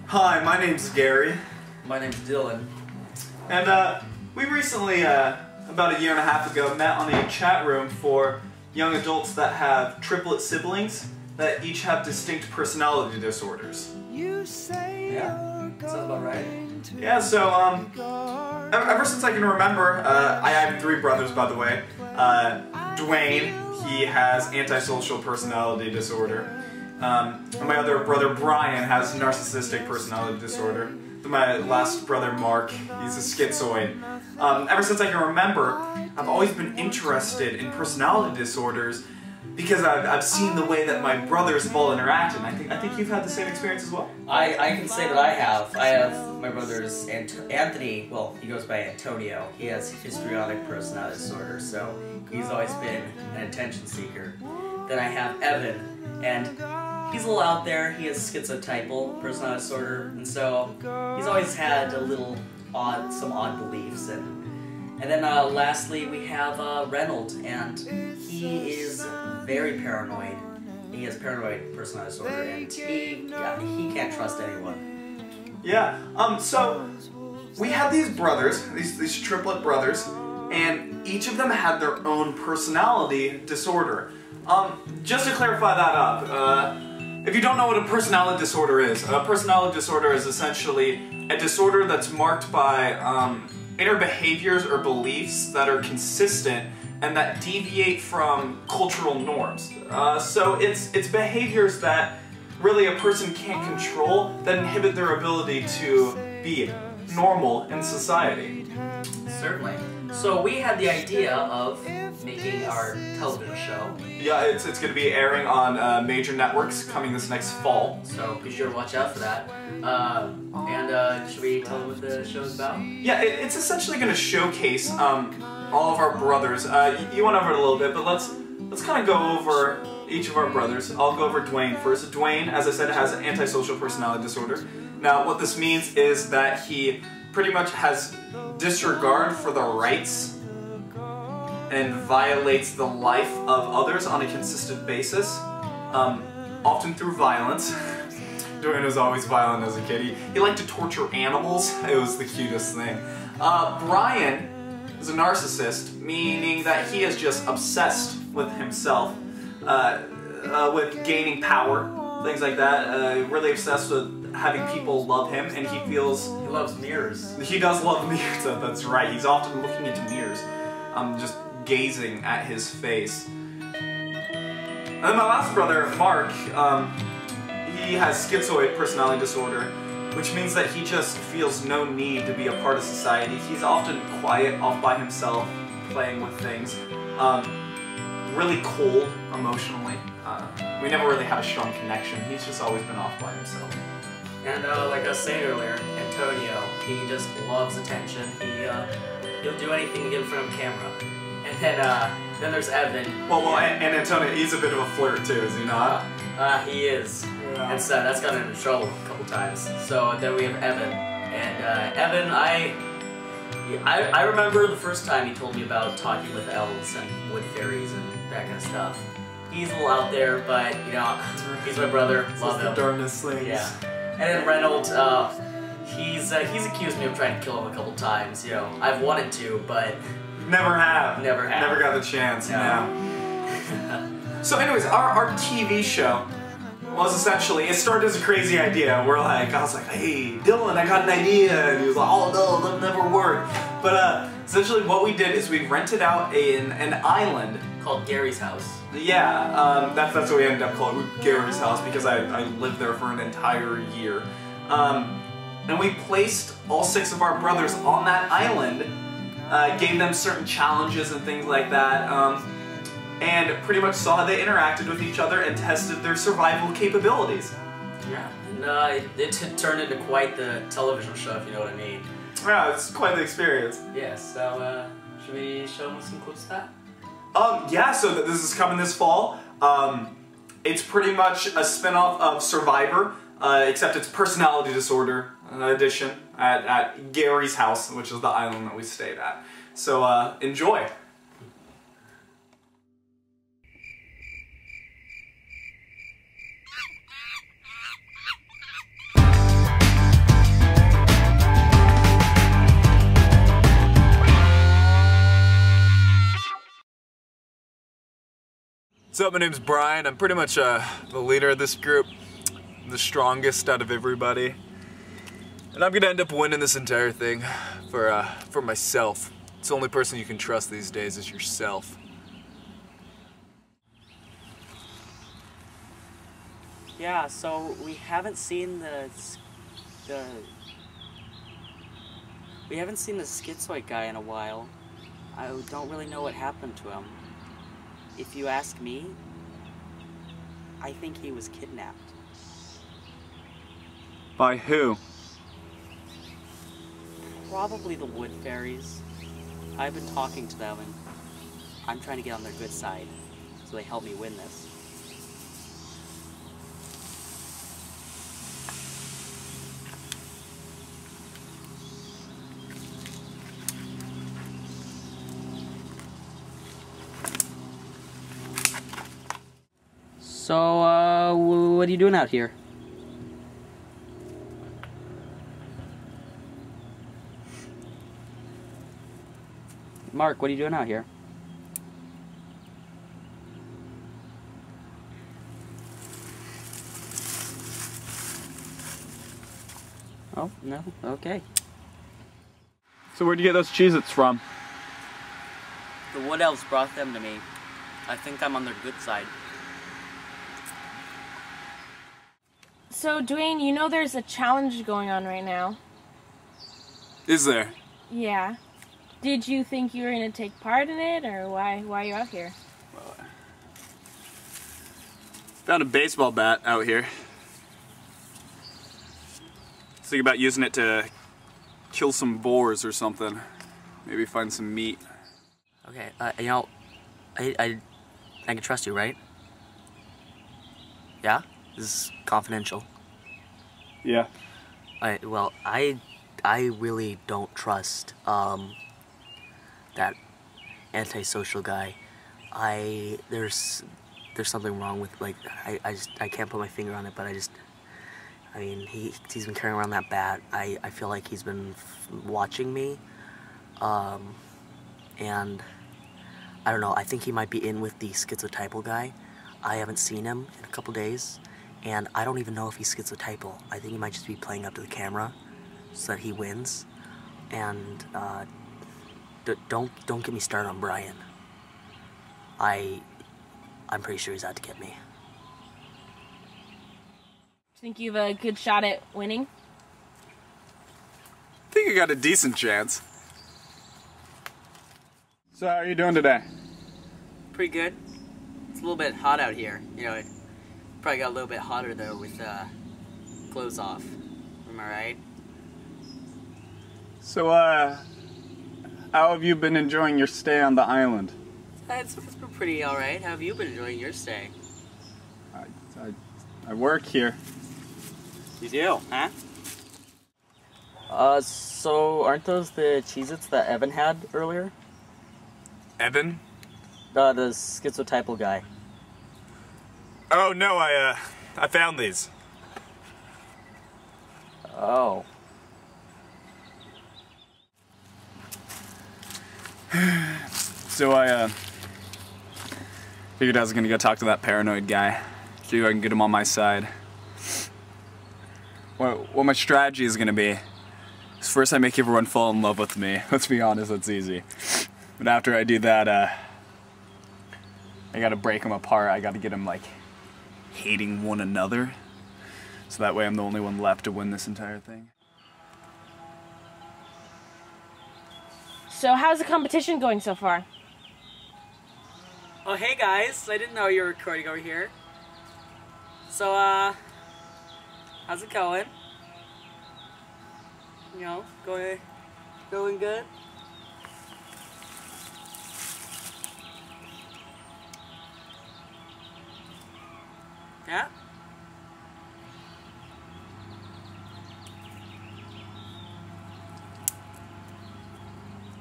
Hi, my name's Gary. My name's Dylan. And we recently, about a year and a half ago, met on a chat room for young adults that have triplet siblings that each have distinct personality disorders. Yeah, sounds about right. Yeah, so ever since I can remember, I have 3 brothers, by the way. Dwayne, he has antisocial personality disorder. And my other brother Brian has narcissistic personality disorder. Then my last brother Mark, he's a schizoid. Ever since I can remember, I've always been interested in personality disorders because I've seen the way that my brothers have all interacted. And I think you've had the same experience as well. I can say that I have. I have my brother's Anthony, well, he goes by Antonio. He has histrionic personality disorder, so he's always been an attention seeker. Then I have Evan, and he's a little out there. He has schizotypal personality disorder, and so he's always had some odd beliefs. And then lastly we have Reynold, and he is very paranoid. He has paranoid personality disorder, and he can't trust anyone. Yeah. So we had these brothers, these triplet brothers, and each of them had their own personality disorder. Just to clarify that up, if you don't know what a personality disorder is, a personality disorder is essentially a disorder that's marked by inner behaviors or beliefs that are consistent and that deviate from cultural norms. So it's behaviors that really a person can't control that inhibit their ability to be normal in society. Certainly. So we had the idea of making our television show. Yeah, it's going to be airing on major networks coming this next fall. So be sure to watch out for that. Should we tell them what the show's about? Yeah, it's essentially going to showcase all of our brothers. You went over it a little bit, but let's kind of go over each of our brothers. I'll go over Dwayne first. Dwayne, as I said, has antisocial personality disorder. Now, what this means is that he pretty much has disregard for the rights and violates the life of others on a consistent basis, often through violence. Dwayne was always violent as a kid. He liked to torture animals. It was the cutest thing. Brian is a narcissist, meaning that he is just obsessed with himself, with gaining power, things like that. Really obsessed with having people love him, and he feels... He loves mirrors. He does love mirrors, that's right. He's often looking into mirrors, just gazing at his face. And then my last brother, Mark, he has schizoid personality disorder, which means that he just feels no need to be a part of society. He's often quiet, off by himself, playing with things. Really cold emotionally. We never really had a strong connection. He's just always been off by himself. And like I was saying earlier, Antonio, he just loves attention. He'll do anything to get in front of a camera. And then there's Evan. Well, and Antonio, he's a bit of a flirt too, is he not? He is. Yeah. And so that's gotten him in trouble a couple times. So then we have Evan. And Evan, I remember the first time he told me about talking with elves and wood fairies and that kind of stuff. He's a little out there, but you know, he's my brother. Love him. The darkness things. Yeah. And then Reynold, he's accused me of trying to kill him a couple times. You know, I've wanted to, but Never have. Never got the chance. No. So anyways, our TV show was essentially, it started as a crazy idea. I was like, hey, Dylan, I got an idea. And he was like, oh no, that'll never work. But essentially what we did is we rented out an island. Called Gary's house. Yeah, that's what we ended up calling it, Gary's house, because I lived there for an entire year. And we placed all 6 of our brothers on that island, gave them certain challenges and things like that, and pretty much saw how they interacted with each other and tested their survival capabilities. Yeah, and it turned into quite the television show, if you know what I mean. Yeah, it's quite the experience. Yeah, so should we show them some clips of that? Yeah, so this is coming this fall. It's pretty much a spin-off of Survivor, except it's personality disorder edition at Gary's house, which is the island that we stayed at. So enjoy. What's up, my name's Brian. I'm pretty much the leader of this group. I'm the strongest out of everybody. And I'm gonna end up winning this entire thing for myself. It's the only person you can trust these days is yourself. Yeah, so we haven't seen the schizoid guy in a while. I don't really know what happened to him. If you ask me, I think he was kidnapped. By who? Probably the wood fairies. I've been talking to them and I'm trying to get on their good side so they help me win this. So, what are you doing out here? Mark, what are you doing out here? Oh, no? Okay. So where'd you get those Cheez-Its from? The Wood Elves brought them to me. I think I'm on their good side. So, Dwayne, you know there's a challenge going on right now. Is there? Yeah. Did you think you were going to take part in it, or why are you out here? Found a baseball bat out here. Thinking about using it to kill some boars or something. Maybe find some meat. Okay, you know, I can trust you, right? Yeah? This is confidential. Yeah. Well, I really don't trust, that antisocial guy. There's something wrong with, like, I can't put my finger on it, but I mean, he's been carrying around that bat. I feel like he's been watching me, and I don't know, I think he might be in with the schizotypal guy. I haven't seen him in a couple days, and I don't even know if he's schizotypal. I think he might just be playing up to the camera so that he wins. And don't get me started on Brian. I'm pretty sure he's out to get me. Think you have a good shot at winning? I think I got a decent chance. So how are you doing today? Pretty good. It's a little bit hot out here. You know, it probably got a little bit hotter though with clothes off. Am I right? So how have you been enjoying your stay on the island? It's been pretty alright. How have you been enjoying your stay? I work here. You do, huh? So aren't those the Cheez-Its that Evan had earlier? Evan? The schizotypal guy. Oh no, I found these. Oh. So I figured I was gonna go talk to that paranoid guy. See if I can get him on my side. What my strategy is gonna be is first I make everyone fall in love with me. Let's be honest, that's easy. But after I do that, I gotta break them apart. I gotta get them like hating one another. So that way I'm the only one left to win this entire thing. So, how's the competition going so far? Oh, hey guys. I didn't know you were recording over here. So, how's it going? You know, going good? Yeah?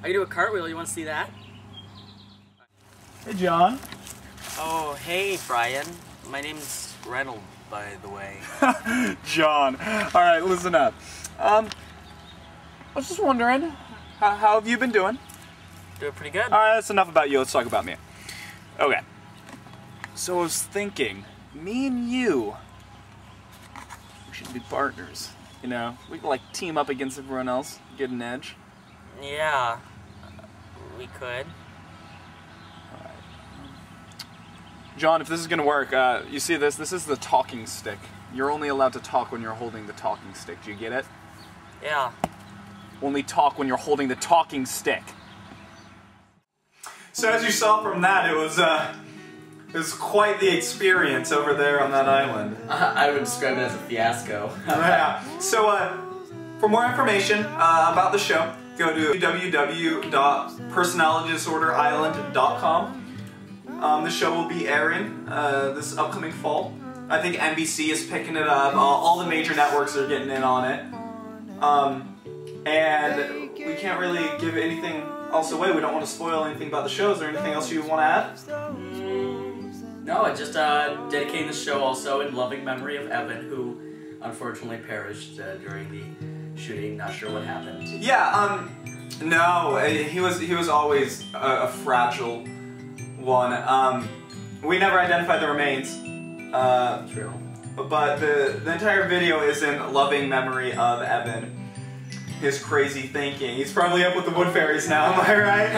I can do a cartwheel. You want to see that? Hey John. Oh, hey Brian. My name's Reynolds, by the way. John. Alright, listen up. I was just wondering, how have you been doing? Doing pretty good. Alright, that's enough about you. Let's talk about me. Okay. So I was thinking, me and you, we should be partners. You know, we can like team up against everyone else, get an edge. Yeah, we could. John, if this is gonna work, you see this? This is the talking stick. You're only allowed to talk when you're holding the talking stick. Do you get it? Yeah. Only talk when you're holding the talking stick. So as you saw from that, it was quite the experience over there on that island. I would describe it as a fiasco. Yeah. So for more information about the show, go to www.personalitydisorderisland.com. The show will be airing this upcoming fall. I think NBC is picking it up. All the major networks are getting in on it. And we can't really give anything else away. We don't want to spoil anything about the show. Is there anything else you want to add? No, just dedicating the show also in loving memory of Evan, who unfortunately perished during the shooting. Not sure what happened. Yeah. No, he was always a fragile one. We never identified the remains. True. But the entire video is in loving memory of Evan. His crazy thinking. He's probably up with the Wood Fairies now, am I right?